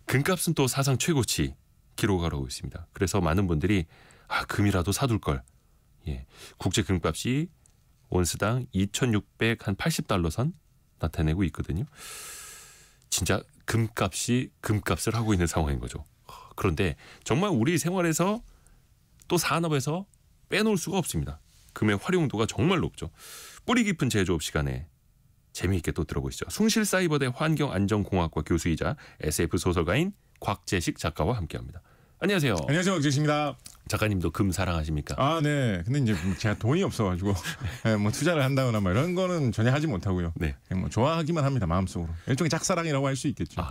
금값은 또 사상 최고치 기록하고 있습니다. 그래서 많은 분들이 금이라도 사둘 걸. 예, 국제 금값이 온스당 2,680달러 선 나타내고 있거든요. 진짜 금값이 금값을 하고 있는 상황인 거죠. 그런데 정말 우리 생활에서 또 산업에서 빼놓을 수가 없습니다. 금의 활용도가 정말 높죠. 뿌리 깊은 제조업 시간에 재미있게 또 들어보시죠. 숭실사이버대 환경안전공학과 교수이자 SF 소설가인 곽재식 작가와 함께합니다. 안녕하세요. 안녕하세요, 곽재식입니다. 작가님도 금 사랑하십니까? 네. 근데 이제 제가 돈이 없어가지고 뭐 투자를 한다거나 뭐 이런 거는 전혀 하지 못하고요. 네. 뭐 좋아하기만 합니다, 마음속으로. 일종의 짝사랑이라고 할 수 있겠죠.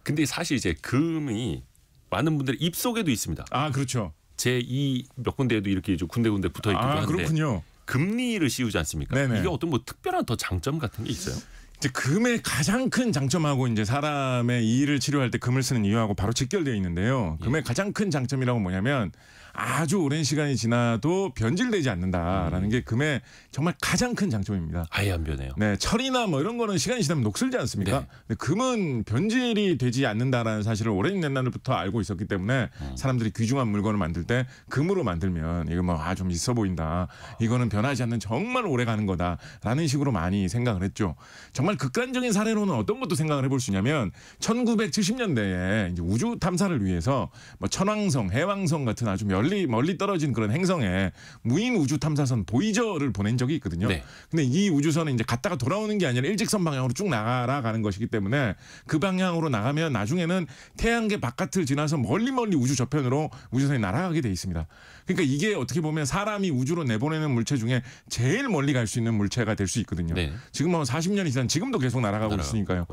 근데 사실 이제 금이 많은 분들의 입속에도 있습니다. 그렇죠. 제 이 몇 군데에도 이렇게 군데군데 붙어 있기도 한데. 그렇군요. 금리를 씌우지 않습니까? 네네. 이게 어떤 뭐 특별한 더 장점 같은 게 있어요? 이제 금의 가장 큰 장점하고 이제 사람의 이를 치료할 때 금을 쓰는 이유하고 바로 직결되어 있는데요. 금의 가장 큰 장점이라고 뭐냐면 아주 오랜 시간이 지나도 변질되지 않는다라는 게 금의 정말 가장 큰 장점입니다. 아예 안 변해요. 네, 철이나 뭐 이런 거는 시간이 지나면 녹슬지 않습니까? 네. 근데 금은 변질이 되지 않는다라는 사실을 오랜 옛날부터 알고 있었기 때문에 사람들이 귀중한 물건을 만들 때 금으로 만들면 이거 뭐 좀 있어 보인다. 이거는 변하지 않는 정말 오래 가는 거다라는 식으로 많이 생각을 했죠. 정말 극단적인 사례로는 어떤 것도 생각을 해볼 수 있냐면 1970년대에 이제 우주 탐사를 위해서 뭐 천왕성, 해왕성 같은 아주 멀리 떨어진 그런 행성에 무인 우주 탐사선 보이저를 보낸 적이 있거든요. 네. 근데 이 우주선은 이제 갔다가 돌아오는 게 아니라 일직선 방향으로 쭉 나가는 것이기 때문에 그 방향으로 나가면 나중에는 태양계 바깥을 지나서 멀리 우주 저편으로 우주선이 날아가게 돼 있습니다. 그러니까 이게 어떻게 보면 사람이 우주로 내보내는 물체 중에 제일 멀리 갈 수 있는 물체가 될 수 있거든요. 네. 지금 뭐 40년이 지난 지금도 계속 날아가고 있으니까요.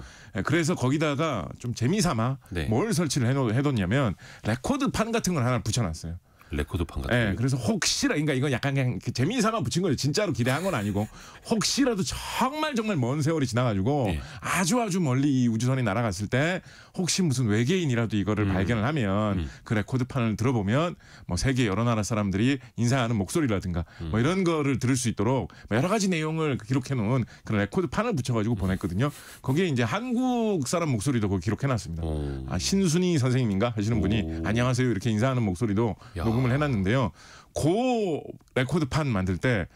그래서 거기다가 좀 재미삼아 뭘 설치를 해뒀냐면 레코드판 같은 걸 하나 붙여놨어요. 레코드판 같은 거. 그래서 그러니까 이건 약간 그냥 재미삼아 붙인 거예요. 진짜로 기대한 건 아니고 혹시라도 정말 먼 세월이 지나가지고 아주 멀리 이 우주선이 날아갔을 때 혹시 무슨 외계인이라도 이거를 발견을 하면 그 레코드판을 들어보면 뭐 세계 여러 나라 사람들이 인사하는 목소리라든가 뭐 이런 거를 들을 수 있도록 여러 가지 내용을 기록해 놓은 그런 레코드판을 붙여가지고 보냈거든요. 거기에 이제 한국 사람 목소리도 거기 기록해놨습니다. 신순희 선생님인가 하시는 분이 안녕하세요 이렇게 인사하는 목소리도 녹음을 해놨는데요. 그 레코드판 만들 때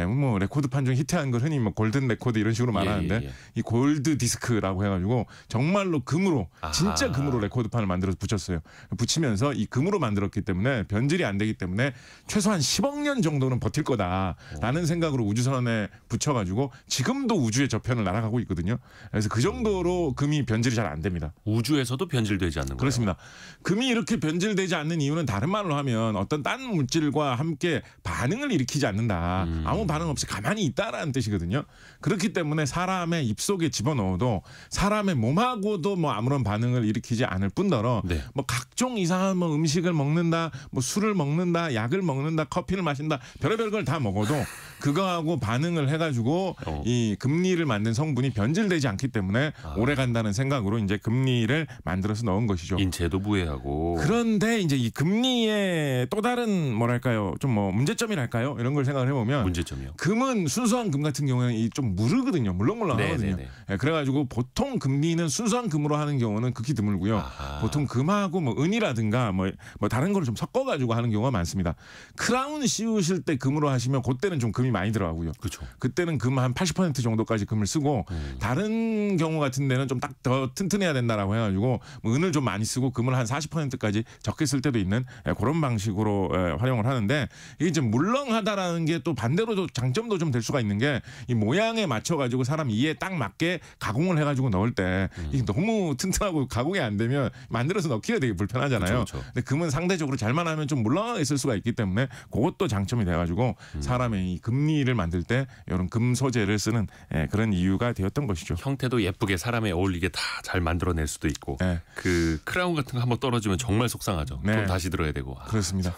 뭐 레코드판 중 히트한 걸 흔히 뭐 골든 레코드 이런 식으로 말하는데 이 골드 디스크라고 해가지고 정말로 금으로 진짜 금으로 레코드판을 만들어서 붙였어요. 붙이면서 이 금으로 만들었기 때문에 변질이 안 되기 때문에 최소한 10억 년 정도는 버틸 거다라는 생각으로 우주선에 붙여가지고 지금도 우주의 저편을 날아가고 있거든요. 그래서 그 정도로 금이 변질이 잘 안 됩니다. 우주에서도 변질되지 않는 거예요? 그렇습니다. 금이 이렇게 변질되지 않는 이유는 다른 말로 하면 어떤 딴 물질과 함께 반응을 일으키지 않는다. 아무 반응 없이 가만히 있다라는 뜻이거든요. 그렇기 때문에 사람의 입속에 집어넣어도 사람의 몸하고도 뭐 아무런 반응을 일으키지 않을 뿐더러 뭐 각종 이상한 뭐 음식을 먹는다, 뭐 술을 먹는다, 약을 먹는다, 커피를 마신다, 별의별 걸 다 먹어도 그거하고 반응을 해가지고 이 금리를 만든 성분이 변질되지 않기 때문에 오래 간다는 생각으로 이제 금리를 만들어서 넣은 것이죠. 인체도 부해하고. 그런데 이제 이 금리의 또 다른 뭐랄까요, 좀 뭐 문제점이랄까요, 이런 걸 생각을 해보면 문제점이요. 금은 순수한 금 같은 경우에는 이 좀 무르거든요, 물렁물렁하거든요. 그래가지고 보통 금리는 순수한 금으로 하는 경우는 극히 드물고요. 보통 금하고 뭐 은이라든가 뭐 다른 걸 좀 섞어가지고 하는 경우가 많습니다. 크라운 씌우실 때 금으로 하시면 그때는 좀 금이 많이 들어가고요. 그렇죠. 그때는 금 한 80% 정도까지 금을 쓰고 다른 경우 같은 데는 좀 딱 더 튼튼해야 된다라고 해가지고 뭐 은을 좀 많이 쓰고 금을 한 40%까지 적게 쓸 때도 있는 그런 방식으로 활용을 하는데 이게 좀 물렁하다라는 게 또 반대로 장점도 좀 될 수가 있는 게 이 모양에 맞춰가지고 사람 이에 딱 맞게 가공을 해가지고 넣을 때 이게 너무 튼튼하고 가공이 안 되면 만들어서 넣기가 되게 불편하잖아요. 그쵸. 근데 금은 상대적으로 잘만 하면 좀 물렁하게 있을 수가 있기 때문에 그것도 장점이 돼가지고 사람의 이 금리를 만들 때 이런 금 소재를 쓰는 그런 이유가 되었던 것이죠. 형태도 예쁘게 사람에 어울리게 다 잘 만들어낼 수도 있고 그 크라운 같은 거 한번 떨어지면 정말 속상하죠. 돈 다시 들어야 되고. 그렇습니다.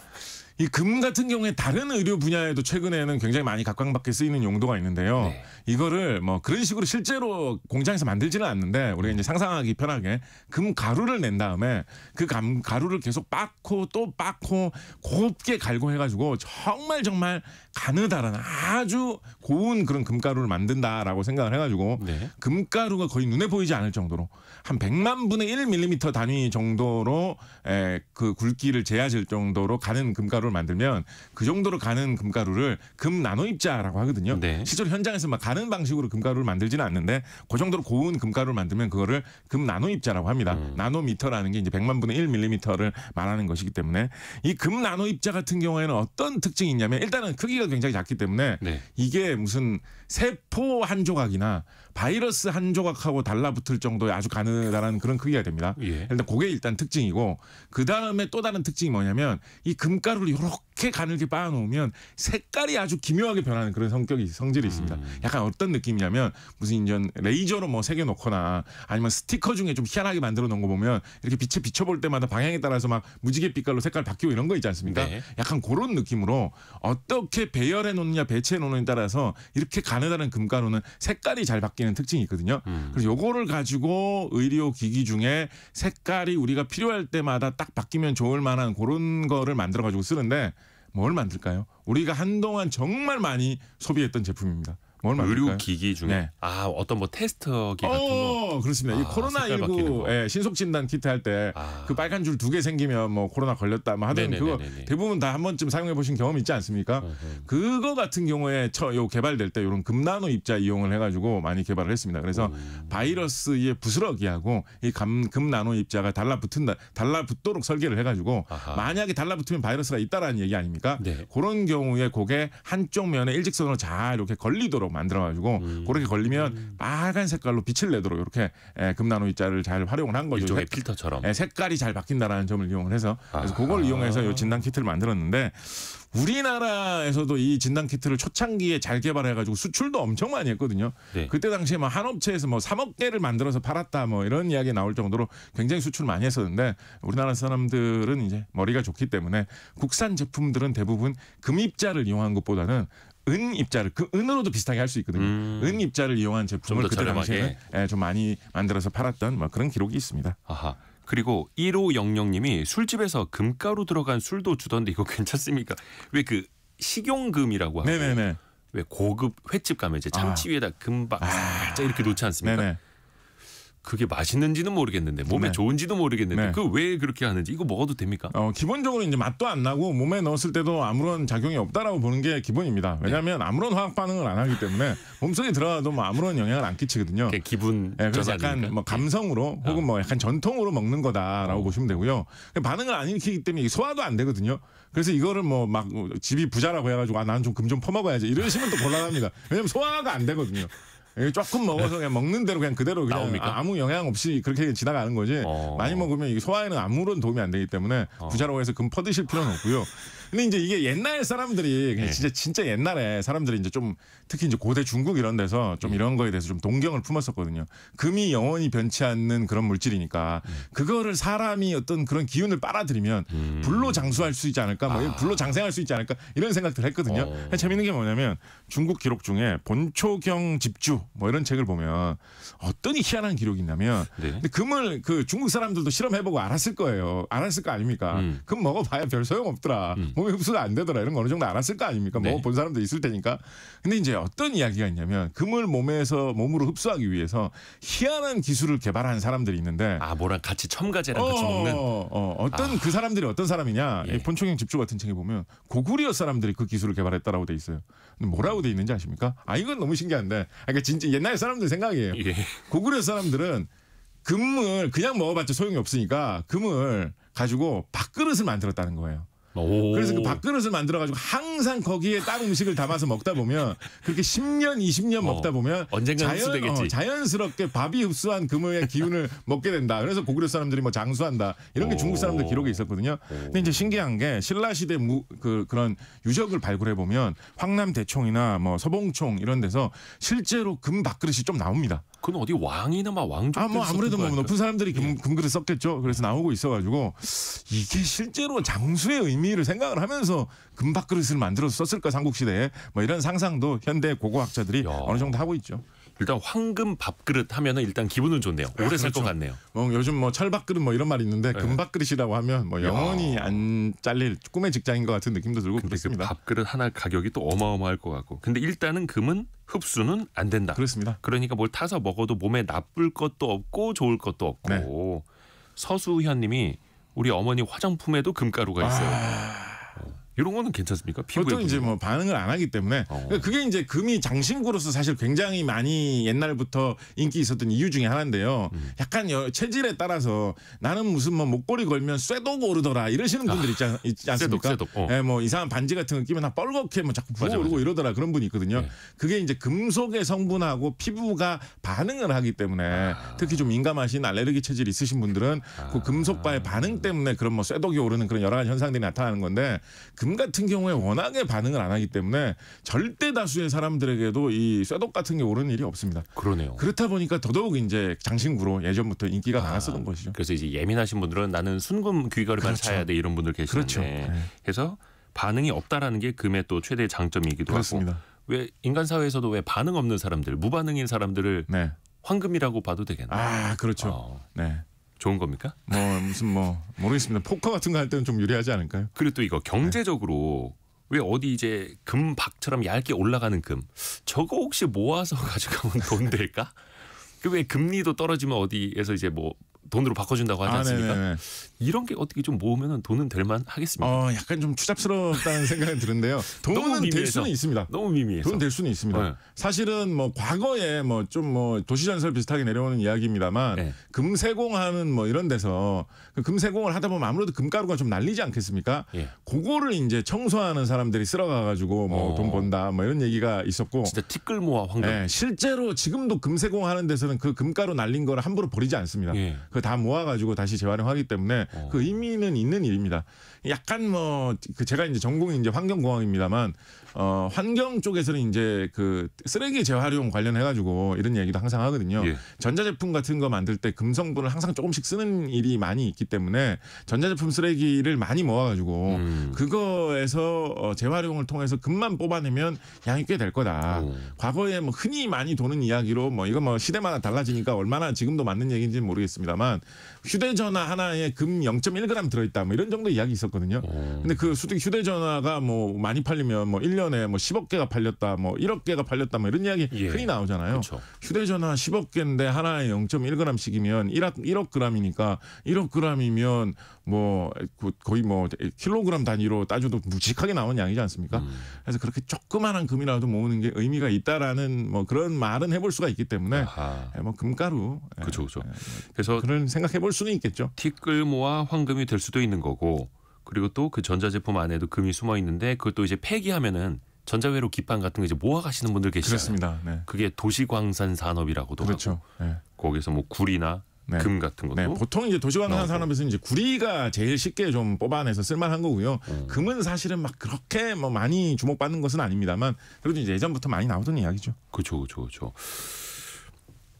이 금 같은 경우에 다른 의료 분야에도 최근에는 굉장히 많이 각광받게 쓰이는 용도가 있는데요. 네. 이거를 뭐 그런 식으로 실제로 공장에서 만들지는 않는데 우리가 이제 상상하기 편하게 금 가루를 낸 다음에 그 가루를 계속 빻고 또 빻고 곱게 갈고 해가지고 정말 가느다란 아주 고운 그런 금가루를 만든다라고 생각을 해가지고 네. 금가루가 거의 눈에 보이지 않을 정도로 한 100만 분의 1mm 단위 정도로 그 굵기를 재야질 정도로 가는 금가루를 만들면 그 정도로 가는 금가루를 금 나노입자라고 하거든요. 네. 실제로 현장에서 막 가는 방식으로 금가루를 만들지는 않는데 그 정도로 고운 금가루를 만들면 그거를 금 나노입자라고 합니다. 나노미터라는 게 이제 100만 분의 1mm를 말하는 것이기 때문에 이 금 나노입자 같은 경우에는 어떤 특징이 있냐면 일단은 크기가 굉장히 작기 때문에 네. 이게 무슨 세포 한 조각이나 바이러스 한 조각하고 달라붙을 정도의 아주 가느다란 그런 크기가 됩니다. 예. 일단 그게 일단 특징이고 그 다음에 또 다른 특징이 뭐냐면 이 금가루를 이렇게 가늘게 빻아놓으면 색깔이 아주 기묘하게 변하는 그런 성질이 있습니다. 약간 어떤 느낌이냐면 무슨 이제 레이저로 뭐 새겨놓거나 아니면 스티커 중에 좀 희한하게 만들어 놓은 거 보면 이렇게 빛에 비춰볼 때마다 방향에 따라서 막 무지개 빛깔로 색깔 바뀌고 이런 거 있지 않습니까? 네. 약간 그런 느낌으로 어떻게 배열해 놓느냐 배치해 놓느냐에 따라서 이렇게 가느다란 금가루는 색깔이 잘 바뀌는 특징이 있거든요. 그래서 요거를 가지고 의료 기기 중에 색깔이 우리가 필요할 때마다 딱 바뀌면 좋을 만한 그런 거를 만들어 가지고 쓰는데 뭘 만들까요? 우리가 한동안 정말 많이 소비했던 제품입니다. 뭘 만들까요? 의료기기 중에 네. 어떤 뭐 테스터기 같은 거. 그렇습니다. 이 색깔 바뀌는 거. 코로나19 신속진단 키트 할 때 그 빨간 줄 2개 생기면 뭐 코로나 걸렸다 뭐 하던 그거 대부분 다 한 번쯤 사용해 보신 경험 있지 않습니까? 그거 같은 경우에 요 개발될 때 이런 금나노 입자 이용을 해가지고 많이 개발을 했습니다. 그래서 바이러스의 부스러기하고 이 금나노 입자가 달라붙도록 설계를 해가지고 만약에 달라붙으면 바이러스가 있다라는 얘기 아닙니까? 네. 그런 경우에 그게 한쪽 면에 일직선으로 잘 이렇게 걸리도록 만들어가지고 그렇게 걸리면 빨간 색깔로 빛을 내도록 이렇게 금나노 입자를 잘 활용을 한 거죠. 일종의 필터처럼. 색깔이 잘 바뀐다라는 점을 이용을 해서 그래서 그걸 이용해서 이 진단 키트를 만들었는데 우리나라에서도 이 진단 키트를 초창기에 잘 개발해가지고 수출도 엄청 많이 했거든요. 네. 그때 당시에 뭐 한 업체에서 뭐 3억 개를 만들어서 팔았다 뭐 이런 이야기 나올 정도로 굉장히 수출 많이 했었는데 우리나라 사람들은 이제 머리가 좋기 때문에 국산 제품들은 대부분 금입자를 이용한 것보다는 은 입자를 그 은으로도 비슷하게 할 수 있거든요. 은 입자를 이용한 제품을 그때 당시에 좀 많이 만들어서 팔았던 뭐 그런 기록이 있습니다. 아하. 그리고 1500님이 술집에서 금가루 들어간 술도 주던데 이거 괜찮습니까? 왜 그 식용금이라고 하고 네네네. 왜 고급 횟집 가면 이제 참치 위에다 금박 살짝 이렇게 놓지 않습니까? 네네. 그게 맛있는지는 모르겠는데 몸에 네. 좋은지도 모르겠는데 네. 그 왜 그렇게 하는지 이거 먹어도 됩니까? 기본적으로 이제 맛도 안 나고 몸에 넣었을 때도 아무런 작용이 없다라고 보는 게 기본입니다. 왜냐하면 아무런 화학 반응을 안 하기 때문에 몸속에 들어가도 뭐 아무런 영향을 안 끼치거든요. 그냥 기분 그래서 약간 뭐 감성으로 혹은 뭐 약간 전통으로 먹는 거다라고 보시면 되고요. 반응을 안 일으키기 때문에 소화도 안 되거든요. 그래서 이거를 뭐 막 집이 부자라고 해가지고 나는 좀 금 좀 퍼먹어야지 이러시면 또 곤란합니다. 왜냐면 소화가 안 되거든요. 조금 먹어서 그냥 먹는 대로 그냥 그대로 그냥 나옵니까? 아무 영향 없이 그렇게 지나가는 거지. 많이 먹으면 이게 소화에는 아무런 도움이 안 되기 때문에 부자라고 해서 금 퍼드실 필요는 없고요. 근데 이제 이게 옛날 사람들이 그냥 진짜 옛날에 사람들이 이제 좀 특히 이제 고대 중국 이런 데서 좀 이런 거에 대해서 좀 동경을 품었었거든요. 금이 영원히 변치 않는 그런 물질이니까 그거를 사람이 어떤 그런 기운을 빨아들이면 불로 장수할 수 있지 않을까, 뭐 불로 장생할 수 있지 않을까 이런 생각들을 했거든요. 재밌는 게 뭐냐면 중국 기록 중에 본초경 집주 뭐 이런 책을 보면 어떤 희한한 기록이 있냐면 근데 금을 그 중국 사람들도 실험해보고 알았을 거예요. 알았을 거 아닙니까? 금 먹어봐야 별 소용 없더라. 몸에 흡수가 안 되더라. 이런 거 어느 정도 알았을 거 아닙니까? 네. 먹어본 사람도 있을 테니까. 근데 이제 어떤 이야기가 있냐면 금을 몸으로 흡수하기 위해서 희한한 기술을 개발한 사람들이 있는데 뭐랑 같이 첨가제랑 같이 먹는 어떤 그 사람들이 어떤 사람이냐? 본초경 집주 같은 책에 보면 고구려 사람들이 그 기술을 개발했다라고 돼 있어요. 근데 뭐라고 돼 있는지 아십니까? 이건 너무 신기한데. 그러니까 진짜 옛날 사람들 생각이에요. 고구려 사람들은 금을 그냥 먹어봤자 소용이 없으니까 금을 가지고 밥그릇을 만들었다는 거예요. 그래서 그 밥그릇을 만들어가지고 항상 거기에 딴 음식을 담아서 먹다 보면 그렇게 10년, 20년 먹다 보면 언젠가 흡수되겠지. 자연스럽게 밥이 흡수한 금의 기운을 먹게 된다. 그래서 고구려 사람들이 뭐 장수한다. 이런 게 중국 사람들 기록에 있었거든요. 근데 이제 신기한 게 신라시대 그런 유적을 발굴해 보면 황남 대총이나 뭐 서봉총 이런 데서 실제로 금 밥그릇이 좀 나옵니다. 그건 어디 왕이나 막 왕족들 뭐 아무래도 뭐 높은 사람들이 금그릇 썼겠죠. 그래서 나오고 있어가지고 이게 실제로 장수의 의미 의미를 생각을 하면서 금밥그릇을 만들어서 썼을까 삼국시대에 뭐 이런 상상도 현대 고고학자들이 어느 정도 하고 있죠. 일단 황금 밥그릇 하면은 일단 기분은 좋네요. 오래 살 것 그렇죠. 같네요. 뭐 요즘 뭐 철밥그릇 뭐 이런 말이 있는데 네. 금밥그릇이라고 하면 뭐 영원히 안 잘릴 꿈의 직장인 것 같은 느낌도 들고 근데 그 그렇습니다. 밥그릇 하나 가격이 또 어마어마할 것 같고. 근데 일단은 금은 흡수는 안 된다. 그렇습니다. 그러니까 뭘 타서 먹어도 몸에 나쁠 것도 없고 좋을 것도 없고. 네. 서수현님이 우리 어머니 화장품에도 금가루가 있어요. 이런 거는 괜찮습니까? 피부에 보통 이제 붙는 뭐 반응을 안 하기 때문에 그러니까 그게 이제 금이 장신구로서 사실 굉장히 많이 옛날부터 인기 있었던 이유 중에 하나인데요. 약간 체질에 따라서 나는 무슨 뭐 목걸이 걸면 쇠독 오르더라 이러시는 분들 있지 않습니까? 쇠독. 예, 뭐 이상한 반지 같은 거 끼면 나 뻘겋게 뭐 자꾸 맞아, 부어오르고 맞아. 이러더라 그런 분이 있거든요. 네. 그게 이제 금속의 성분하고 피부가 반응을 하기 때문에 특히 좀 민감하신 알레르기 체질 있으신 분들은 그 금속과의 반응 때문에 그런 뭐 쇠독이 오르는 그런 여러 가지 현상들이 나타나는 건데 금 같은 경우에 워낙에 반응을 안 하기 때문에 절대 다수의 사람들에게도 이 쇠독 같은 게 오르는 일이 없습니다. 그러네요. 그렇다 보니까 더더욱 이제 장신구로 예전부터 인기가 많았었던 것이죠. 그래서 이제 예민하신 분들은 나는 순금 귀걸이만 그렇죠. 사야 돼 이런 분들 계시는데 그렇죠. 네. 그래서 반응이 없다라는 게 금의 또 최대 장점이기도 그렇습니다. 하고 왜 인간 사회에서도 왜 반응 없는 사람들 무반응인 사람들을 네. 황금이라고 봐도 되겠나? 아, 그렇죠. 네. 좋은 겁니까? 뭐 무슨 뭐 모르겠습니다. 포커 같은 거 할 때는 좀 유리하지 않을까요? 그리고 또 이거 경제적으로 왜 어디 이제 금박처럼 얇게 올라가는 금 저거 혹시 모아서 가져가면 돈 될까? 그 왜 금리도 떨어지면 어디에서 이제 뭐 돈으로 바꿔준다고 하지 않습니까? 네네네. 이런 게 어떻게 좀 모으면 돈은 될만 하겠습니다. 약간 좀 추잡스럽다는 생각이 드는데요. 너무 돈은 될 미미해서. 수는 있습니다. 너무 미미해서. 돈 될 수는 있습니다. 네. 사실은 뭐 과거에 뭐 좀 뭐 도시전설 비슷하게 내려오는 이야기입니다만 네. 금세공하는 뭐 이런 데서 그 금세공을 하다 보면 아무래도 금가루가 좀 날리지 않겠습니까? 예. 그거를 이제 청소하는 사람들이 쓸어가 가지고 뭐 돈 번다 뭐 이런 얘기가 있었고 진짜 티끌 모아 황금. 네, 실제로 지금도 금세공하는 데서는 그 금가루 날린 거를 함부로 버리지 않습니다. 예. 그거 다 모아가지고 다시 재활용하기 때문에 그 의미는 있는 일입니다. 약간 뭐 그 제가 이제 전공이 이제 환경공학입니다만 환경 쪽에서는 이제 그 쓰레기 재활용 관련해가지고 이런 얘기도 항상 하거든요. 예. 전자제품 같은 거 만들 때 금성분을 항상 조금씩 쓰는 일이 많이 있기 때문에 전자제품 쓰레기를 많이 모아가지고 그거에서 재활용을 통해서 금만 뽑아내면 양이 꽤 될 거다. 과거에 뭐 흔히 많이 도는 이야기로 뭐 이거 뭐 시대마다 달라지니까 얼마나 지금도 맞는 얘기인지는 모르겠습니다만 휴대전화 하나에 금 0.1g 들어있다 뭐 이런 정도 이야기 있었거든요. 근데 그 휴대전화가 뭐 많이 팔리면 뭐 1년에 뭐 10억 개가 팔렸다 뭐 1억 개가 팔렸다 뭐 이런 이야기 예. 흔히 나오잖아요. 그렇죠. 휴대전화 10억 개인데 하나에 0.1g씩이면 1억 g이니까 1억 g이면 뭐 거의 뭐 킬로그램 단위로 따져도 묵직하게 나오는 양이지 않습니까? 그래서 그렇게 조그마한 금이라도 모으는 게 의미가 있다라는 뭐 그런 말은 해볼 수가 있기 때문에 아하. 뭐 금가루 그렇죠, 그렇죠. 그래서 그런 생각해볼 수는 있겠죠. 티끌 모아 황금이 될 수도 있는 거고 그리고 또 그 전자제품 안에도 금이 숨어 있는데 그것도 이제 폐기하면은 전자회로 기판 같은 거 이제 모아 가시는 분들 계시잖아요. 그렇습니다. 네. 그게 도시광산 산업이라고도 그렇죠. 하고 네. 거기서 뭐 구리나 네. 금 같은 것도 네, 보통 이제 도시광산 나오고. 산업에서 이제 구리가 제일 쉽게 좀 뽑아내서 쓸만한 거고요. 금은 사실은 막 그렇게 뭐 많이 주목받는 것은 아닙니다만 그래도 이제 예전부터 많이 나오던 이야기죠. 그렇죠, 그렇죠, 그렇죠.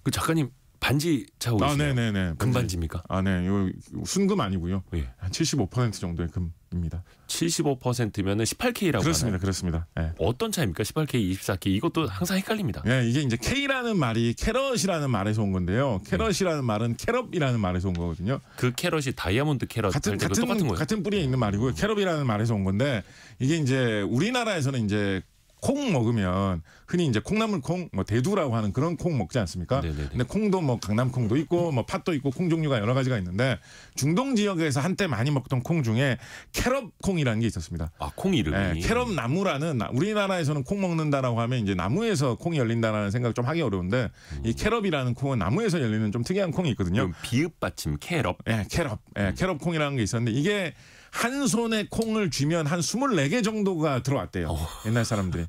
그 작가님 반지 차고 계시네요. 네네네. 금반지입니까? 네. 요 순금 아니고요. 예. 한 75% 정도의 금입니다. 75%면은 18K라고 그렇습니다. 하나요? 그렇습니다. 네. 어떤 차입니까? 18K, 24K 이것도 항상 헷갈립니다. 네, 이게 이제 K라는 말이 캐럿이라는 말에서 온 건데요. 캐럿이라는 말은 캐럿이라는 말에서 온 거거든요. 그 캐럿이 다이아몬드 캐럿 할 때도 똑같은 거예요. 같은 뿌리에 있는 말이고요. 캐럿이라는 말에서 온 건데 이게 이제 우리나라에서는 이제 콩 먹으면 흔히 이제 콩나물콩, 뭐 대두라고 하는 그런 콩 먹지 않습니까? 네네네. 근데 콩도 뭐 강남콩도 있고 뭐 팥도 있고 콩 종류가 여러 가지가 있는데 중동 지역에서 한때 많이 먹던 콩 중에 캐럿콩이라는 게 있었습니다. 아, 콩 이름이. 네, 캐럿 나무라는 우리나라에서는 콩 먹는다라고 하면 이제 나무에서 콩이 열린다라는 생각 좀 하기 어려운데 이 캐럿이라는 콩은 나무에서 열리는 좀 특이한 콩이 있거든요. 그럼 비읍 받침 캐럿. 캐럿 콩이라는 게 있었는데 이게 한 손에 콩을 쥐면 한 24개 정도가 들어왔대요. 옛날 사람들이.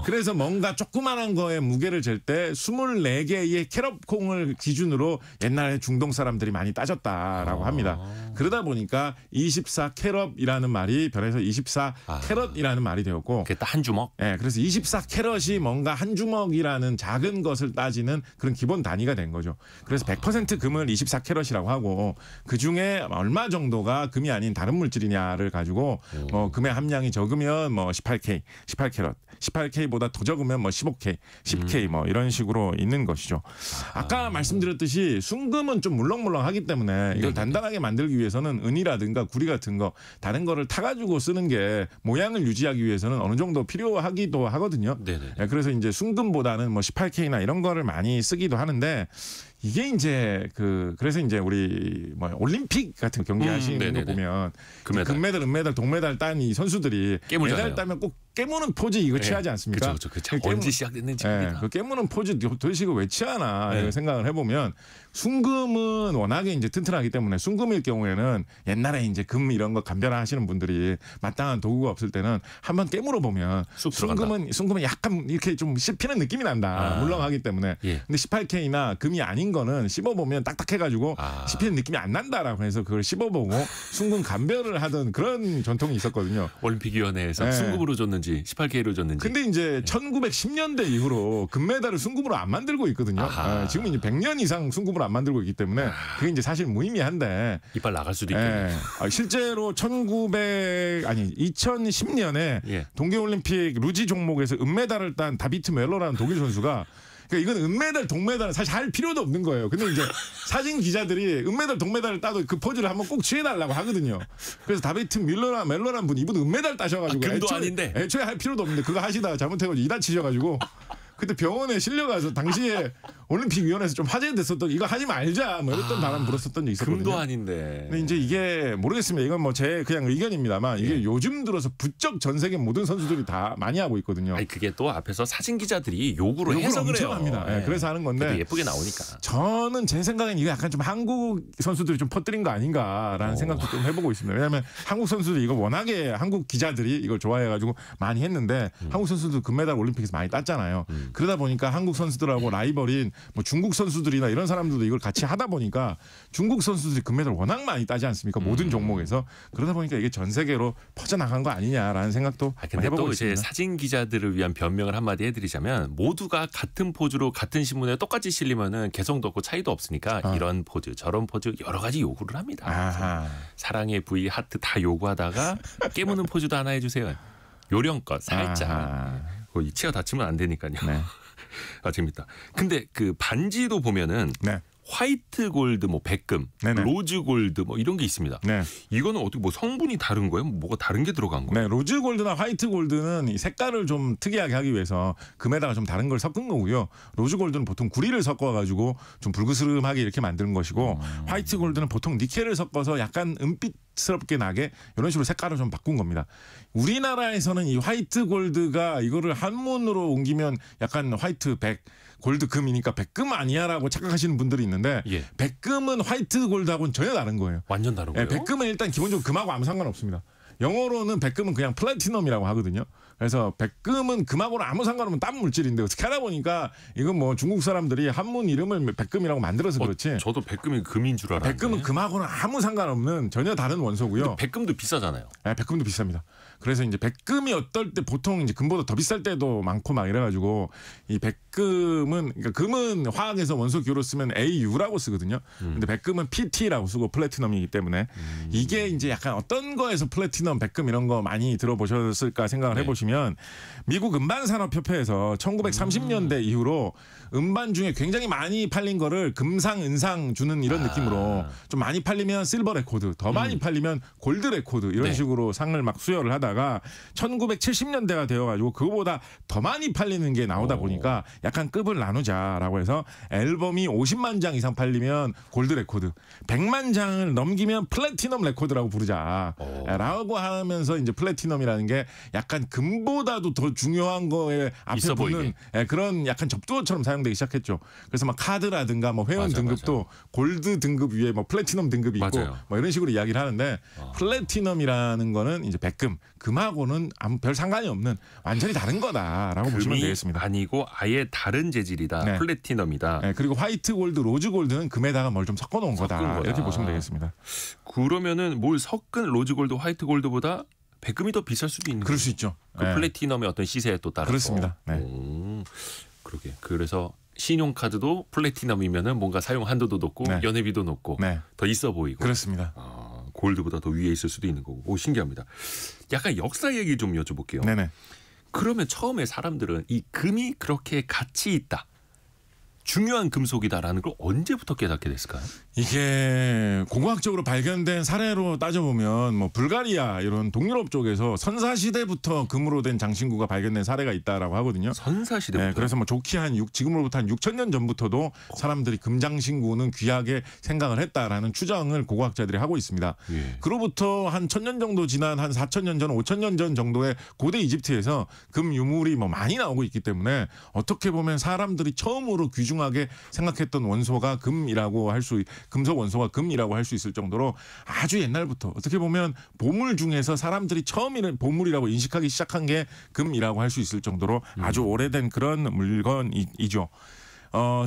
그래서 뭔가 조그만한 거에 무게를 잴 때 24개의 캐럿 콩을 기준으로 옛날에 중동 사람들이 많이 따졌다라고 합니다. 그러다 보니까 24 캐럿이라는 말이 변해서 24 캐럿이라는 말이 되었고 그게 딱 한 주먹. 네, 그래서 24 캐럿이 뭔가 한 주먹이라는 작은 것을 따지는 그런 기본 단위가 된 거죠. 그래서 100% 금을 24 캐럿이라고 하고 그 중에 얼마 정도가 금이 아닌 다른 물질이 품질이냐를 가지고 뭐 금의 함량이 적으면 뭐 18캐럿, 18K보다 더 적으면 뭐 15K, 10K 뭐 이런 식으로 있는 것이죠. 아까 말씀드렸듯이 순금은 좀 물렁물렁하기 때문에 이걸 단단하게 만들기 위해서는 은이라든가 구리 같은 거 다른 거를 타가지고 쓰는 게 모양을 유지하기 위해서는 어느 정도 필요하기도 하거든요. 네네. 그래서 이제 순금보다는 뭐 18K나 이런 거를 많이 쓰기도 하는데 이게 이제 그래서 이제 우리 뭐 올림픽 같은 경기 하시는 거 보면 금메달, 은메달, 동메달 딴 이 선수들이 깨물잖아요. 메달 따면 꼭 깨무는 포즈 이거 취하지 않습니까? 그렇죠. 언제 시작됐는지. 그 깨무는 포즈 도대체 이거 왜 취하나 네. 이런 생각을 해보면 순금은 워낙에 이제 튼튼하기 때문에 순금일 경우에는 옛날에 이제 금 이런 거 감별하시는 분들이 마땅한 도구가 없을 때는 한번 깨물어 보면 순금은 약간 이렇게 좀 씹히는 느낌이 난다. 물렁하기 때문에. 예. 근데 18K나 금이 아닌 거는 씹어보면 딱딱해가지고 씹히는 느낌이 안 난다라고 해서 그걸 씹어보고 순금 감별을 하던 그런 전통이 있었거든요. 올림픽위원회에서 순금으로 줬는지 18K로 줬는지. 근데 이제 1910년대 이후로 금메달을 순금으로 안 만들고 있거든요. 지금 이제 100년 이상 순금으로 안 만들고 있기 때문에 그게 이제 사실 무의미한데 이빨 나갈 수도 있겠네요. 실제로 2010년에 동계올림픽 루지 종목에서 은메달을 딴 다비트 멜러라는 독일 선수가 그러니까 이건 은메달, 동메달은 사실 할 필요도 없는 거예요. 근데 이제 사진 기자들이 은메달, 동메달을 따도 그 포즈를 한번 꼭 취해달라고 하거든요. 그래서 다비트 멜러라는 분 이분 은메달 따셔가지고 금도 아닌데 애초에 할 필요도 없는데 그거 하시다가 잘못해가지고 이 다치셔가지고 그때 병원에 실려가서 당시에 올림픽위원회에서 좀 화제됐었던 이거 하지 말자 뭐 이랬던 바람 불었었던 적이 있었거든요. 금도 아닌데. 근데 이제 이게 모르겠습니다. 이건 뭐 제 그냥 의견입니다만 이게 요즘 들어서 부쩍 전 세계 모든 선수들이 다 많이 하고 있거든요. 아니 그게 또 앞에서 사진 기자들이 요구를 해서 그래요. 합니다. 그래서 하는 건데 예쁘게 나오니까. 저는 제 생각엔 이거 약간 좀 한국 선수들이 좀 퍼뜨린 거 아닌가라는 생각도 좀 해보고 있습니다. 왜냐하면 한국 선수들이 이거 워낙에 한국 기자들이 이걸 좋아해가지고 많이 했는데 한국 선수들 금메달 올림픽에서 많이 땄잖아요. 그러다 보니까 한국 선수들하고 라이벌인 뭐 중국 선수들이나 이런 사람들도 이걸 같이 하다 보니까 중국 선수들이 금메달 워낙 많이 따지 않습니까? 모든 종목에서. 그러다 보니까 이게 전 세계로 퍼져나간 거 아니냐라는 생각도 근데 해보고 또 있습니다. 이제 사진 기자들을 위한 변명을 한마디 해드리자면 모두가 같은 포즈로 같은 신문에 똑같이 실리면은 개성도 없고 차이도 없으니까 이런 포즈 저런 포즈 여러 가지 요구를 합니다. 사랑의 부위 하트 다 요구하다가 깨무는 포즈도 하나 해주세요. 요령껏 살짝. 치아 다치면 안 되니까요. 네. 재밌다. 근데 그 반지도 보면은 화이트 골드, 뭐 백금, 로즈 골드 뭐 이런 게 있습니다. 이거는 어떻게 뭐 성분이 다른 거예요? 뭐가 다른 게 들어간 거예요? 로즈 골드나 화이트 골드는 이 색깔을 좀 특이하게 하기 위해서 금에다가 좀 다른 걸 섞은 거고요. 로즈 골드는 보통 구리를 섞어가지고 좀 붉으스름하게 이렇게 만드는 것이고 화이트 골드는 보통 니켈을 섞어서 약간 은빛스럽게 나게 이런 식으로 색깔을 좀 바꾼 겁니다. 우리나라에서는 이 화이트 골드가 이거를 한문으로 옮기면 약간 화이트 백 골드 금이니까 백금 아니야라고 착각하시는 분들이 있는데 백금은 화이트 골드하고는 전혀 다른 거예요. 완전 다른 거예요? 백금은 일단 기본적으로 금하고 아무 상관없습니다. 영어로는 백금은 그냥 플래티넘이라고 하거든요. 그래서 백금은 금하고는 아무 상관없는 딴 물질인데 어떻게 하다 보니까 이건 뭐 중국 사람들이 한문 이름을 백금이라고 만들어서 그렇지. 저도 백금이 금인 줄 알았는데. 백금은 금하고는 아무 상관없는 전혀 다른 원소고요. 백금도 비싸잖아요. 백금도 비쌉니다. 그래서 이제 백금이 어떨 때 보통 이제 금보다 더 비쌀 때도 많고 막 이래가지고 이 백금은 그러니까 금은 화학에서 원소 기호로 쓰면 AU라고 쓰거든요. 근데 백금은 PT라고 쓰고 플래티넘이기 때문에 이게 이제 약간 어떤 거에서 플래티넘, 백금 이런 거 많이 들어보셨을까 생각을 해보시면 미국 음반산업협회에서 1930년대 이후로 음반 중에 굉장히 많이 팔린 거를 금상, 은상 주는 이런 느낌으로 좀 많이 팔리면 실버 레코드, 더 많이 팔리면 골드 레코드 이런 식으로 상을 막 수여를 하다가 1970년대가 되어가지고 그거보다 더 많이 팔리는 게 나오다 보니까 약간 급을 나누자라고 해서 앨범이 50만 장 이상 팔리면 골드 레코드, 100만 장을 넘기면 플래티넘 레코드라고 부르자라고 하면서 이제 플래티넘이라는 게 약간 금보다도 더 중요한 거에 앞에 붙는 그런 약간 접두어처럼 사용되기 시작했죠. 그래서 막 카드라든가 뭐 회원 등급도 골드 등급 위에 뭐 플래티넘 등급이 있고 뭐 이런 식으로 이야기를 하는데 플래티넘이라는 거는 이제 백금, 금하고는 아무 별 상관이 없는 완전히 다른 거다라고 보시면 되겠습니다. 아니고 아예 다른 재질이다. 플래티넘이다. 그리고 화이트 골드, 로즈 골드는 금에다가 뭘 좀 섞어 놓은 거다. 이렇게 보시면 되겠습니다. 그러면은 뭘 섞은 로즈 골드, 화이트 골드보다 백금이 더 비쌀 수도 있는 그럴 수 있죠. 그 플래티넘의 어떤 시세에 또 따라서. 그렇습니다. 그러게. 그래서 신용카드도 플래티넘이면은 뭔가 사용 한도도 높고 연회비도 높고 더 있어 보이고. 그렇습니다. 골드보다 더 위에 있을 수도 있는 거고. 오, 신기합니다. 약간 역사 얘기 좀 여쭤볼게요. 네네. 그러면 처음에 사람들은 이 금이 그렇게 가치 있다, 중요한 금속이다라는 걸 언제부터 깨닫게 됐을까요? 이게 공학적으로 발견된 사례로 따져보면 뭐 불가리아 이런 동유럽 쪽에서 선사시대부터 금으로 된 장신구가 발견된 사례가 있다라고 하거든요. 선사시대부터. 네, 그래서 뭐 좋게 지금으로부터 한 6,000년 전부터도 사람들이 금장신구는 귀하게 생각을 했다라는 추정을 고고학자들이 하고 있습니다. 예. 그로부터 한 1,000년 정도 지난 한 4,000년 전, 5,000년 전 정도의 고대 이집트에서 금 유물이 뭐 많이 나오고 있기 때문에 어떻게 보면 사람들이 처음으로 귀중하게 생각했던 원소가 금이라고 금속 원소가 금이라고 할 수 있을 정도로 아주 옛날부터 어떻게 보면 보물 중에서 사람들이 처음에는 보물이라고 인식하기 시작한 게 금이라고 할 수 있을 정도로 아주 오래된 그런 물건이죠.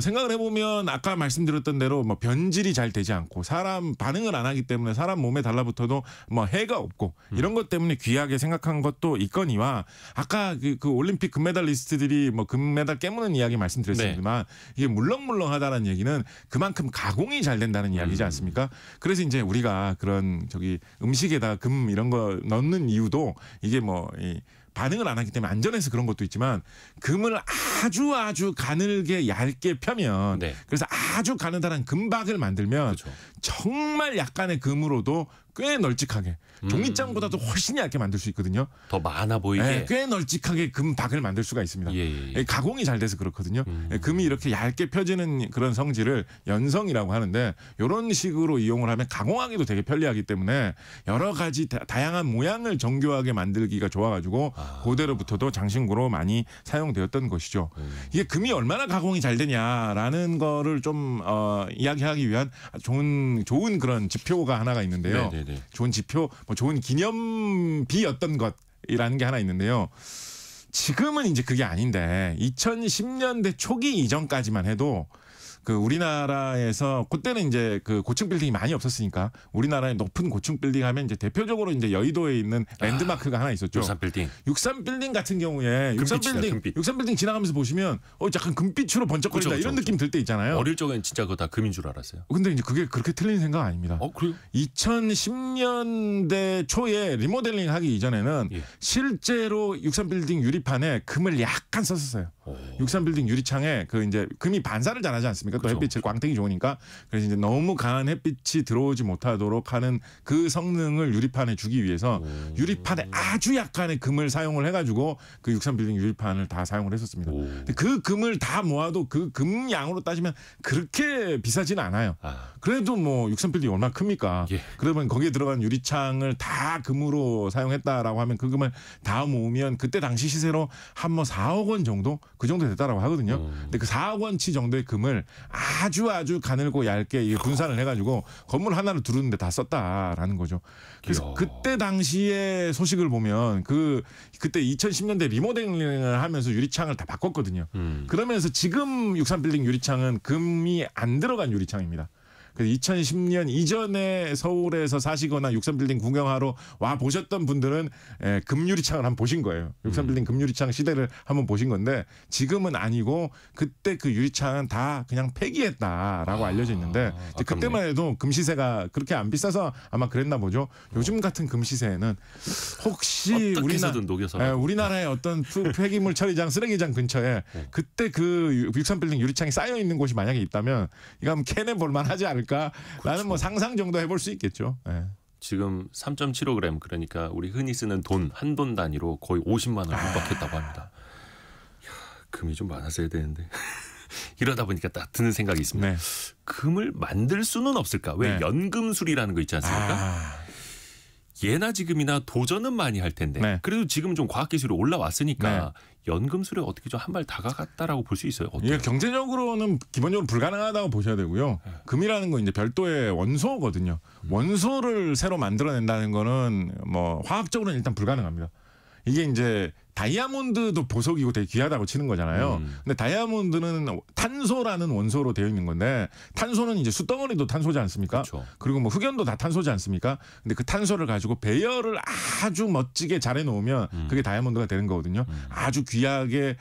생각을 해보면 아까 말씀드렸던 대로 뭐 변질이 잘 되지 않고 사람 반응을 안 하기 때문에 사람 몸에 달라붙어도 뭐 해가 없고 이런 것 때문에 귀하게 생각한 것도 있거니와 아까 그 올림픽 금메달리스트들이 뭐 금메달 깨무는 이야기 말씀드렸습니다만 이게 물렁물렁하다는 얘기는 그만큼 가공이 잘 된다는 이야기지 않습니까? 그래서 이제 우리가 그런 음식에다 금 이런 거 넣는 이유도 이게 반응을 안 하기 때문에 안전해서 그런 것도 있지만 금을 아주 가늘게 얇게 펴면 네. 그래서 아주 가느다란 금박을 만들면 그렇죠. 정말 약간의 금으로도 꽤 널찍하게 종이장보다도 훨씬 얇게 만들 수 있거든요. 더 많아 보이게. 네, 꽤 널찍하게 금박을 만들 수가 있습니다. 예. 가공이 잘 돼서 그렇거든요. 금이 이렇게 얇게 펴지는 그런 성질을 연성이라고 하는데 이런 식으로 이용을 하면 가공하기도 되게 편리하기 때문에 여러 가지 다양한 모양을 정교하게 만들기가 좋아가지고 고대로부터도 장신구로 많이 사용되었던 것이죠. 이게 금이 얼마나 가공이 잘 되냐라는 거를 좀 이야기하기 위한 좋은 그런 지표가 하나가 있는데요. 네네네. 좋은 지표, 좋은 기념비였던 것이라는 게 하나 있는데요. 지금은 이제 그게 아닌데 2010년대 초기 이전까지만 해도 그 우리나라에서 그때는 이제 그 고층 빌딩이 많이 없었으니까 우리나라의 높은 고층 빌딩 하면 이제 대표적으로 이제 여의도에 있는 랜드마크가 하나 있었죠. 63빌딩. 63빌딩 같은 경우에 금빛. 63빌딩 지나가면서 보시면 약간 금빛으로 번쩍거린다 그쵸. 이런 느낌 들 때 있잖아요. 어릴 적엔 진짜 그거 다 금인 줄 알았어요. 근데 이제 그게 그렇게 틀린 생각 아닙니다. 그래요? 2010년대 초에 리모델링 하기 이전에는 예. 실제로 63빌딩 유리판에 금을 약간 썼었어요. 63빌딩 유리창에 그 이제 금이 반사를 잘하지 않습니까? 또 그쵸. 햇빛을 광택이 좋으니까 그래서 이제 너무 강한 햇빛이 들어오지 못하도록 하는 그 성능을 유리판에 주기 위해서 유리판에 아주 약간의 금을 사용을 해가지고 그 63빌딩 유리판을 다 사용을 했었습니다. 근데 그 금을 다 모아도 그 금 양으로 따지면 그렇게 비싸지는 않아요. 그래도 63빌딩이 얼마나 큽니까? 예. 그러면 거기에 들어간 유리창을 다 금으로 사용했다라고 하면 그 금을 다 모으면 그때 당시 시세로 한 4억 원 정도 그 정도 됐다라고 하거든요. 근데 그 4억 원치 정도의 금을 아주 가늘고 얇게 분산을 해가지고 건물 하나를 두르는데 다 썼다라는 거죠. 그래서 그때 당시의 소식을 보면 그때 2010년대 리모델링을 하면서 유리창을 다 바꿨거든요. 그러면서 지금 63빌딩 유리창은 금이 안 들어간 유리창입니다. 2010년 이전에 서울에서 사시거나 63빌딩 구경하러 와 보셨던 분들은 금유리창을 한번 보신 거예요. 63빌딩 금유리창 시대를 한번 보신 건데 지금은 아니고 그때 그 유리창은 다 그냥 폐기했다라고 알려져 있는데 그때만 해도 금 시세가 그렇게 안 비싸서 아마 그랬나 보죠. 요즘 같은 금 시세는 혹시 우리나라의 어떤 폐기물 처리장 쓰레기장 근처에 그때 그 63빌딩 유리창이 쌓여 있는 곳이 만약에 있다면 이거 한번 캐내 볼 만하지 않을까? 나는 상상 정도 해볼 수 있겠죠. 네. 지금 3.75g 그러니까 우리 흔히 쓰는 한 돈 단위로 거의 50만 원 육박했다고 합니다. 이야, 금이 좀 많았어야 되는데 이러다 보니까 딱 드는 생각이 있습니다. 네. 금을 만들 수는 없을까? 왜 연금술이라는 거 있지 않습니까? 예나 지금이나 도전은 많이 할 텐데 그래도 지금 좀 과학기술이 올라왔으니까 연금술에 어떻게 좀 한 발 다가갔다라고 볼 수 있어요. 어때요? 이게 경제적으로는 기본적으로 불가능하다고 보셔야 되고요. 금이라는 건 이제 별도의 원소거든요. 원소를 새로 만들어낸다는 거는 화학적으로는 일단 불가능합니다. 이게 이제 다이아몬드도 보석이고 되게 귀하다고 치는 거잖아요. 근데 다이아몬드는 탄소라는 원소로 되어 있는 건데 탄소는 이제 숯덩어리도 탄소지 않습니까? 그렇죠. 그리고 흑연도 다 탄소지 않습니까? 근데 그 탄소를 가지고 배열을 아주 멋지게 잘 해놓으면 그게 다이아몬드가 되는 거거든요. 아주 귀하게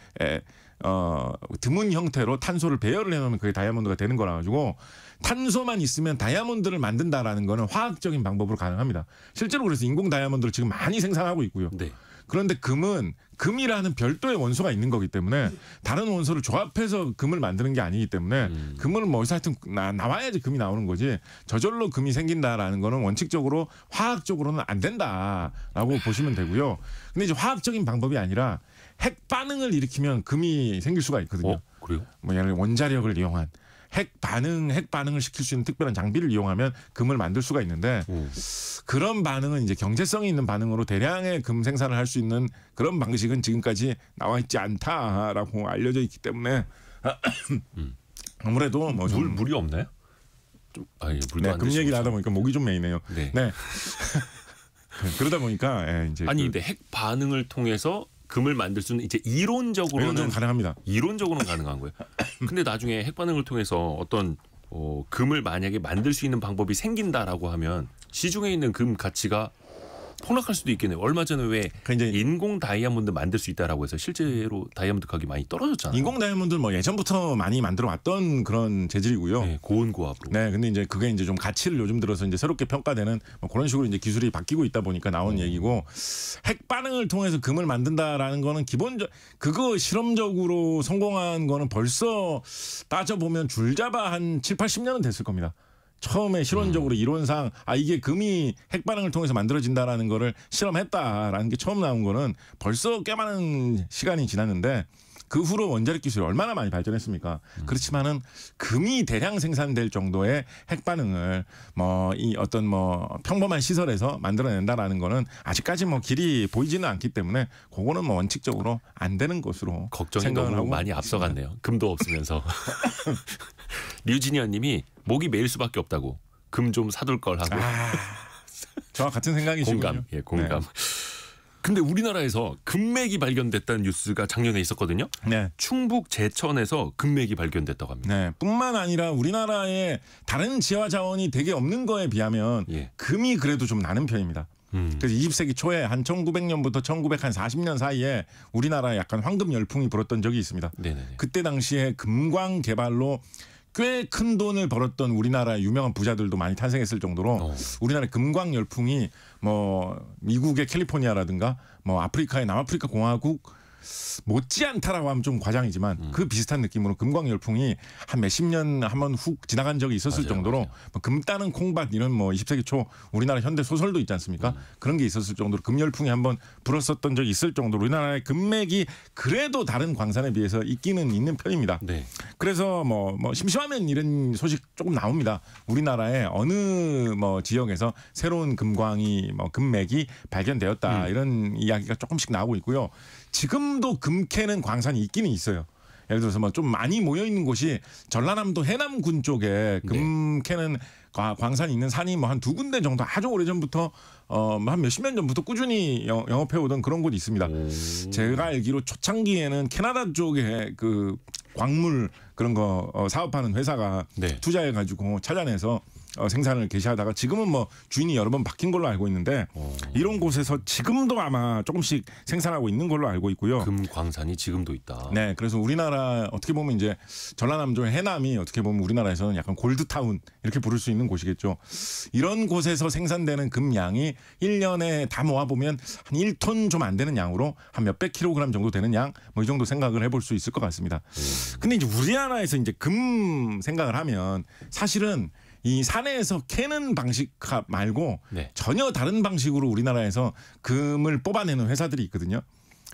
드문 형태로 탄소를 배열을 해놓으면 그게 다이아몬드가 되는 거라 가지고 탄소만 있으면 다이아몬드를 만든다라는 거는 화학적인 방법으로 가능합니다. 실제로 그래서 인공 다이아몬드를 지금 많이 생산하고 있고요. 네. 그런데 금은 금이라는 별도의 원소가 있는 거기 때문에 다른 원소를 조합해서 금을 만드는 게 아니기 때문에 금을 뭐 어디서 하여튼 나와야지 금이 나오는 거지 저절로 금이 생긴다라는 거는 원칙적으로 화학적으로는 안 된다라고 보시면 되고요. 근데 이제 화학적인 방법이 아니라 핵 반응을 일으키면 금이 생길 수가 있거든요. 그래요? 뭐 예를 들어 원자력을 이용한 핵 반응을 시킬 수 있는 특별한 장비를 이용하면 금을 만들 수가 있는데 그런 반응은 이제 경제성이 있는 반응으로 대량의 금 생산을 할 수 있는 그런 방식은 지금까지 나와 있지 않다라고 알려져 있기 때문에 아무래도 뭐 물이 없나요? 물도 네, 안 금 드시고 얘기를 하다 보니까 목이 좀 메이네요. 네. 네. 그러다 보니까 이제 근데 핵 반응을 통해서 금을 만들 수는 이제 이론적으로는 가능합니다. 이론적으로는 가능한 거예요. 근데 나중에 핵 반응을 통해서 어떤 금을 만약에 만들 수 있는 방법이 생긴다라고 하면 시중에 있는 금 가치가 폭락할 수도 있겠네요. 얼마 전에 왜 이제 인공 다이아몬드 만들 수 있다라고 해서 실제로 다이아몬드 가격이 많이 떨어졌잖아요. 인공 다이아몬드는 뭐 예전부터 많이 만들어 왔던 그런 재질이고요. 네, 고온고압으로. 네, 근데 이제 그게 이제 좀 가치를 요즘 들어서 이제 새롭게 평가되는 뭐 그런 식으로 이제 기술이 바뀌고 있다 보니까 나온 얘기고 핵 반응을 통해서 금을 만든다라는 거는 그거 실험적으로 성공한 거는 벌써 따져 보면 줄잡아 한 7, 80년은 됐을 겁니다. 처음에 실론적으로 이론상 이게 금이 핵 반응을 통해서 만들어진다라는 거를 실험했다라는 게 처음 나온 거는 벌써 꽤 많은 시간이 지났는데 그 후로 원자력 기술이 얼마나 많이 발전했습니까? 그렇지만은 금이 대량 생산될 정도의 핵 반응을 이 어떤 평범한 시설에서 만들어낸다라는 거는 아직까지 길이 보이지는 않기 때문에 그거는 원칙적으로 안 되는 것으로 걱정이 생각을 너무 하고 많이 앞서갔네요. 금도 없으면서. 류진현님이 목이 메일 수밖에 없다고 금 좀 사둘 걸 하고. 저와 같은 생각이시군요. 공감. 네. 근데 우리나라에서 금맥이 발견됐다는 뉴스가 작년에 있었거든요. 네. 충북 제천에서 금맥이 발견됐다고 합니다. 네, 뿐만 아니라 우리나라에 다른 지하 자원이 되게 없는 거에 비하면 금이 그래도 좀 나는 편입니다. 그래서 20세기 초에 한 1900년부터 1940년 사이에 우리나라에 약간 황금 열풍이 불었던 적이 있습니다. 네네네. 그때 당시에 금광 개발로 꽤 큰 돈을 벌었던 우리나라의 유명한 부자들도 많이 탄생했을 정도로 우리나라의 금광 열풍이 미국의 캘리포니아라든가 아프리카의 남아프리카 공화국 못지않다라고 하면 좀 과장이지만 그 비슷한 느낌으로 금광 열풍이 한 몇십 년 한번 훅 지나간 적이 있었을 정도로 금 따는 콩밭 이런 20세기 초 우리나라 현대 소설도 있지 않습니까? 그런 게 있었을 정도로 금 열풍이 한번 불었었던 적이 있을 정도로 우리나라의 금맥이 그래도 다른 광산에 비해서 있기는 있는 편입니다. 네. 그래서 심심하면 이런 소식 조금 나옵니다. 우리나라의 어느 지역에서 새로운 금광이 금맥이 발견되었다 이런 이야기가 조금씩 나오고 있고요. 지금도 금 캐는 광산이 있기는 있어요. 예를 들어서 좀 많이 모여 있는 곳이 전라남도 해남군 쪽에 금 캐는 광산이 있는 산이 한 두 군데 정도 아주 오래전부터 한 몇십 년 전부터 꾸준히 영업해 오던 그런 곳이 있습니다. 제가 알기로 초창기에는 캐나다 쪽에 그 광물 그런 거 사업하는 회사가 투자해 가지고 찾아내서 생산을 개시하다가 지금은 주인이 여러 번 바뀐 걸로 알고 있는데 이런 곳에서 지금도 아마 조금씩 생산하고 있는 걸로 알고 있고요. 금 광산이 지금도 있다. 네, 그래서 우리나라 어떻게 보면 이제 전라남도 해남이 어떻게 보면 우리나라에서는 약간 골드타운 이렇게 부를 수 있는 곳이겠죠. 이런 곳에서 생산되는 금 양이 1년에 다 모아보면 한 1톤 좀 안 되는 양으로 한 몇백 킬로그램 정도 되는 양 이 정도 생각을 해볼 수 있을 것 같습니다. 근데 이제 우리나라에서 이제 금 생각을 하면 사실은 이 산에서 캐는 방식 말고 전혀 다른 방식으로 우리나라에서 금을 뽑아내는 회사들이 있거든요.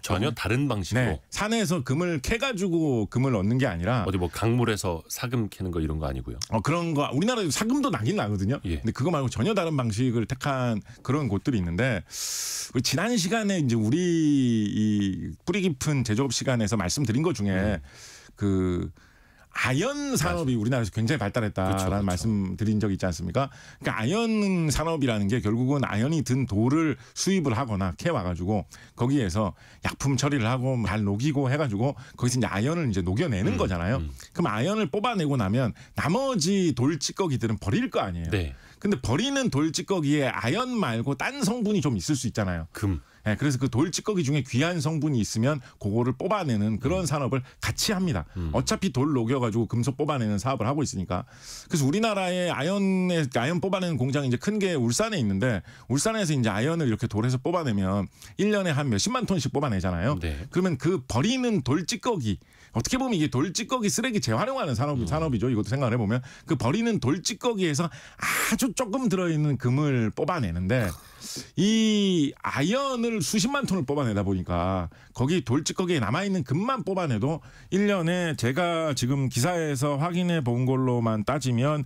전혀 다른 방식으로. 네, 산에서 금을 캐가지고 금을 얻는 게 아니라 어디 강물에서 사금 캐는 거 이런 거 아니고요. 그런 거 우리나라에도 사금도 나긴 나거든요. 근데 그거 말고 전혀 다른 방식을 택한 그런 곳들이 있는데 지난 시간에 이제 우리 이 뿌리 깊은 제조업 시간에서 말씀드린 것 중에 그 아연 산업이 우리나라에서 굉장히 발달했다라는 말씀 드린 적이 있지 않습니까? 그러니까 아연 산업이라는 게 결국은 아연이 든 돌을 수입을 하거나 캐와가지고 거기에서 약품 처리를 하고 잘 녹이고 해가지고 거기서 이제 아연을 이제 녹여내는 거잖아요. 그럼 아연을 뽑아내고 나면 나머지 돌 찌꺼기들은 버릴 거 아니에요. 근데 버리는 돌 찌꺼기에 아연 말고 딴 성분이 좀 있을 수 있잖아요. 금. 예, 그래서 그 돌 찌꺼기 중에 귀한 성분이 있으면 그거를 뽑아내는 그런 산업을 같이 합니다. 어차피 돌 녹여가지고 금속 뽑아내는 사업을 하고 있으니까. 그래서 우리나라의 아연 뽑아내는 공장이 이제 큰 게 울산에 있는데 울산에서 이제 아연을 이렇게 돌에서 뽑아내면 1년에 한 몇십만 톤씩 뽑아내잖아요. 네. 그러면 그 버리는 돌 찌꺼기 어떻게 보면 이게 돌 찌꺼기 쓰레기 재활용하는 산업이죠. 이것도 생각을 해보면 그 버리는 돌 찌꺼기에서 아주 조금 들어있는 금을 뽑아내는데 이 아연을 수십만 톤을 뽑아내다 보니까 거기 돌 찌꺼기에 남아있는 금만 뽑아내도 1년에 제가 지금 기사에서 확인해 본 걸로만 따지면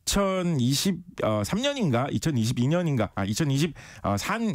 2023년인가 2022년인가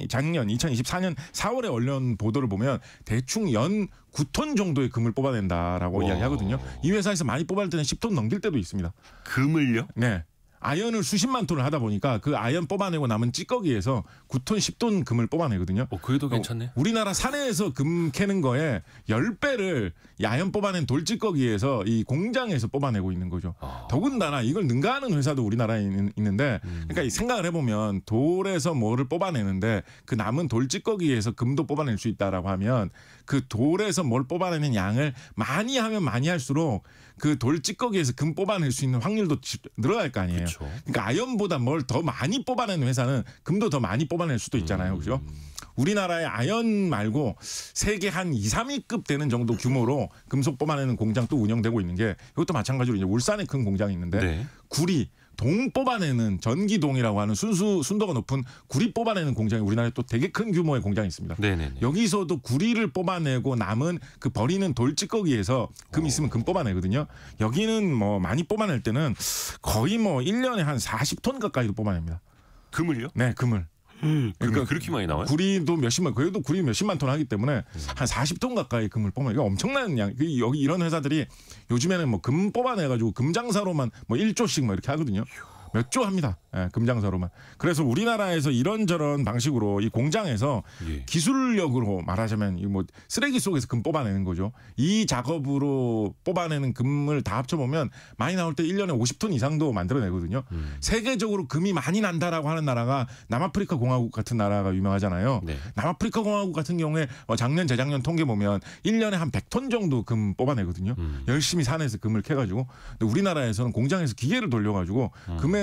작년 2024년 4월에 언론 보도를 보면 대충 연 9톤 정도의 금을 뽑아낸다라고 이야기하거든요. 이 회사에서 많이 뽑아낼 때는 10톤 넘길 때도 있습니다. 금을요? 네. 아연을 수십만 톤을 하다 보니까 그 아연 뽑아내고 남은 찌꺼기에서 9톤, 10톤 금을 뽑아내거든요. 그래도 괜찮네. 우리나라 산에서 금 캐는 거에 10배를 이 아연 뽑아낸 돌 찌꺼기에서 이 공장에서 뽑아내고 있는 거죠. 더군다나 이걸 능가하는 회사도 우리나라에 있는데 그러니까 이 생각을 해보면 돌에서 뭐를 뽑아내는데 그 남은 돌 찌꺼기에서 금도 뽑아낼 수 있다라고 하면 그 돌에서 뭘 뽑아내는 양을 많이 하면 많이 할수록 그 돌 찌꺼기에서 금 뽑아낼 수 있는 확률도 늘어날 거 아니에요. 그렇죠. 그러니까 아연보다 뭘 더 많이 뽑아내는 회사는 금도 더 많이 뽑아낼 수도 있잖아요. 그렇죠? 우리나라의 아연 말고 세계 한 2, 3위급 되는 정도 규모로 금속 뽑아내는 공장 또 운영되고 있는 게 이것도 마찬가지로 이제 울산에 큰 공장이 있는데 네. 구리 동 뽑아내는 전기동이라고 하는 순도가 높은 구리 뽑아내는 공장이 우리나라에 또 되게 큰 규모의 공장이 있습니다. 네네네. 여기서도 구리를 뽑아내고 남은 그 버리는 돌 찌꺼기에서 금 있으면 금 뽑아내거든요. 여기는 뭐 많이 뽑아낼 때는 거의 뭐 1년에 한 40톤 가까이도 뽑아냅니다. 금을요? 네, 금을. 그러니까 그렇게 많이 나와요? 구리도 몇십만, 그래도 구리 몇십만 톤 하기 때문에 한 40톤 가까이 금을 뽑아요. 이거 엄청난 양. 여기 이런 회사들이 요즘에는 뭐 금 뽑아내가지고 금장사로만 뭐 1조씩 뭐 이렇게 하거든요. 몇 조 합니다. 예, 금장사로만. 그래서 우리나라에서 이런저런 방식으로 이 공장에서 기술력으로 말하자면 이 뭐 쓰레기 속에서 금 뽑아내는 거죠. 이 작업으로 뽑아내는 금을 다 합쳐보면 많이 나올 때 1년에 50톤 이상도 만들어내거든요. 세계적으로 금이 많이 난다라고 하는 나라가 남아프리카 공화국 같은 나라가 유명하잖아요. 네. 남아프리카 공화국 같은 경우에 작년 재작년 통계 보면 1년에 한 100톤 정도 금 뽑아내거든요. 열심히 산에서 금을 캐가지고. 근데 우리나라에서는 공장에서 기계를 돌려가지고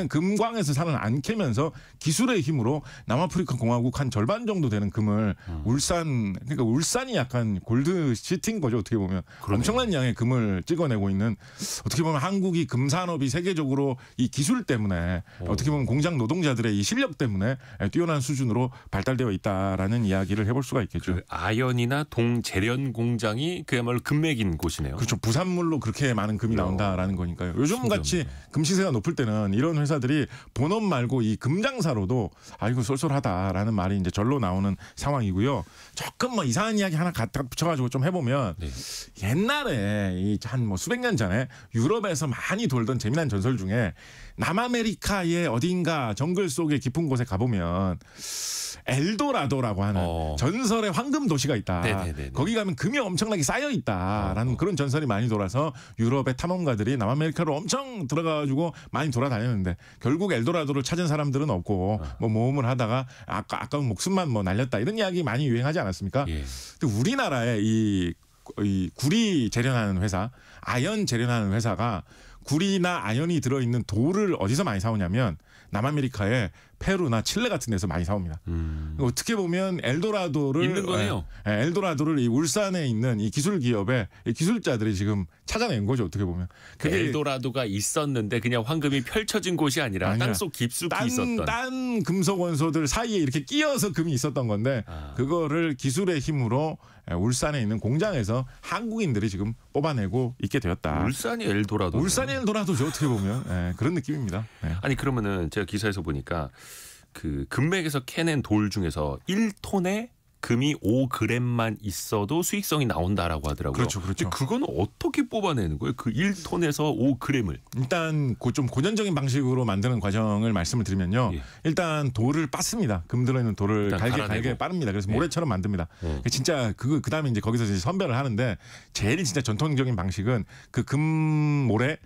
금광에서 산을 안 캐면서 기술의 힘으로 남아프리카 공화국 한 절반 정도 되는 금을 그러니까 울산이 약간 골드시티인 거죠. 어떻게 보면. 그러네요. 엄청난 양의 금을 찍어내고 있는 어떻게 보면 한국이 금 산업이 세계적으로 이 기술 때문에 어떻게 보면 공장 노동자들의 이 실력 때문에 뛰어난 수준으로 발달되어 있다라는 이야기를 해볼 수가 있겠죠. 그 아연이나 동 재련 공장이 그야말로 금맥인 곳이네요. 그렇죠. 부산물로 그렇게 많은 금이 나온다라는 거니까요. 요즘 같이 금 시세가 높을 때는 이런 회사들이 본업 말고 이 금장사로도 이거 쏠쏠하다라는 말이 이제 절로 나오는 상황이고요. 조금 뭐 이상한 이야기 하나 갖다 붙여가지고 좀 해보면 옛날에 한 뭐 수백 년 전에 유럽에서 많이 돌던 재미난 전설 중에 남아메리카의 어딘가 정글 속의 깊은 곳에 가보면 엘도라도라고 하는 전설의 황금 도시가 있다. 네네네네. 거기 가면 금이 엄청나게 쌓여 있다라는 그런 전설이 많이 돌아서 유럽의 탐험가들이 남아메리카로 엄청 들어가가지고 많이 돌아다녔는데 결국 엘도라도를 찾은 사람들은 없고 뭐 모험을 하다가 아까운 목숨만 뭐 날렸다 이런 이야기 많이 유행하지 않았습니까? 예. 근데 우리나라의 이 구리 재련하는 회사, 아연 재련하는 회사가 구리나 아연이 들어있는 돌을 어디서 많이 사오냐면 남아메리카의 페루나 칠레 같은 데서 많이 사옵니다. 어떻게 보면 엘도라도를 있는 거네요. 엘도라도를 이 울산에 있는 이 기술 기업의 이 기술자들이 지금 찾아낸 거죠. 어떻게 보면. 그게 엘도라도가 있었는데 그냥 황금이 펼쳐진 곳이 아니라 땅속 깊숙이 있었던. 딴 금속 원소들 사이에 이렇게 끼어서 금이 있었던 건데 그거를 기술의 힘으로 울산에 있는 공장에서 한국인들이 지금 뽑아내고 있게 되었다. 울산이 엘도라도. 울산이 엘도라도죠. 어떻게 보면 그런 느낌입니다. 아니 그러면은 제가 기사에서 보니까 그 금맥에서 캐낸 돌 중에서 1톤에 금이 5g만 있어도 수익성이 나온다라고 하더라고요. 그렇죠. 그거는 어떻게 뽑아내는 거예요? 그 1톤에서 5g을. 일단 좀 고전적인 방식으로 만드는 과정을 말씀을 드리면요. 일단 돌을 빻습니다. 금 들어있는 돌을 갈게 빠릅니다. 그래서 모래처럼 만듭니다. 진짜 그다음에 이제 거기서 이제 선별을 하는데 제일 진짜 전통적인 방식은 그 금 모래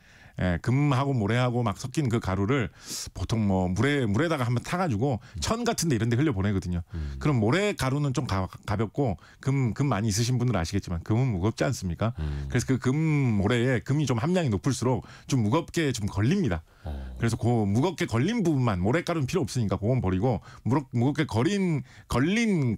금하고 모래하고 막 섞인 그 가루를 보통 뭐 물에다가 한번 타가지고 천 같은데 이런데 흘려 보내거든요. 그럼 모래 가루는 좀 가볍고 금 많이 있으신 분들 아시겠지만 금은 무겁지 않습니까? 그래서 그 금 모래에 금이 좀 함량이 높을수록 좀 무겁게 좀 걸립니다. 그래서 그 무겁게 걸린 부분만 모래가루는 필요 없으니까 그건 버리고 무겁게 걸린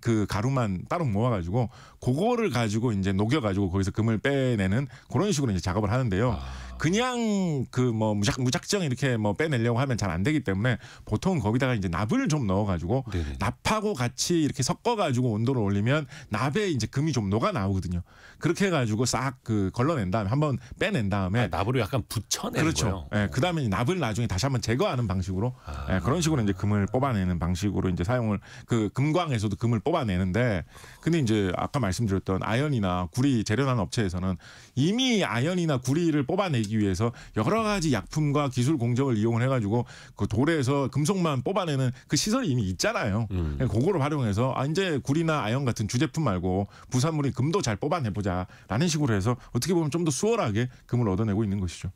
그 가루만 따로 모아가지고 그거를 가지고 이제 녹여가지고 거기서 금을 빼내는 그런 식으로 이제 작업을 하는데요. 그냥 그 뭐 무작정 이렇게 뭐 빼내려고 하면 잘 안 되기 때문에 보통 거기다가 이제 납을 좀 넣어가지고 네네. 납하고 같이 이렇게 섞어가지고 온도를 올리면 납에 이제 금이 좀 녹아 나오거든요. 그렇게 해가지고 싹 그 걸러낸 다음에 한번 빼낸 다음에 납으로 약간 붙여내는 그렇죠. 거예요. 그 다음에 납을 나중에 다시 한번 제거하는 방식으로 그런 식으로 이제 금을 뽑아내는 방식으로 이제 사용을 그 금광에서도 금을 뽑아내는데 근데 이제 아까 말씀드렸던 아연이나 구리 재련하는 업체에서는 이미 아연이나 구리를 뽑아내기 위해서 여러 가지 약품과 기술 공정을 이용을 해가지고 그 돌에서 금속만 뽑아내는 그 시설이 이미 있잖아요. 그거를 활용해서 이제 구리나 아연 같은 주제품 말고 부산물인 금도 잘 뽑아내보자라는 식으로 해서 어떻게 보면 좀 더 수월하게 금을 얻어내고 있는 것이죠.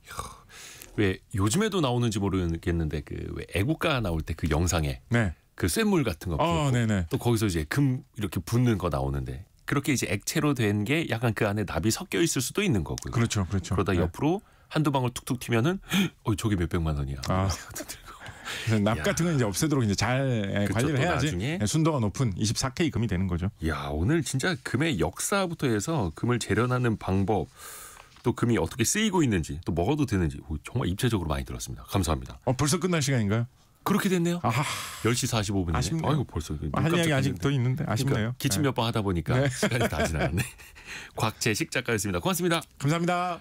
왜 요즘에도 나오는지 모르겠는데 그 왜 애국가 나올 때 그 영상에 네. 그 쇳물 같은 거 붓고 네네. 또 거기서 이제 금 이렇게 붓는 거 나오는데 그렇게 이제 액체로 된 게 약간 그 안에 납이 섞여 있을 수도 있는 거고요. 그렇죠. 그러다 네. 옆으로 한두 방울 툭툭 튀면은 저게 몇백만 원이야. 그래서 납 같은 건 이제 없애도록 이제 잘 관리를 해야지 나중에? 순도가 높은 24K 금이 되는 거죠. 야, 오늘 진짜 금의 역사부터 해서 금을 재련하는 방법 또 금이 어떻게 쓰이고 있는지 또 먹어도 되는지 정말 입체적으로 많이 들었습니다. 감사합니다. 벌써 끝날 시간인가요? 그렇게 됐네요. 아하. 10시 45분이네. 아쉽네요. 아이고 벌써 할 이야기 아직 더 있는데 아쉽네요. 그러니까 기침 몇 번 하다 보니까 네. 시간이 다 지나갔네. 곽재식 작가였습니다. 고맙습니다. 감사합니다.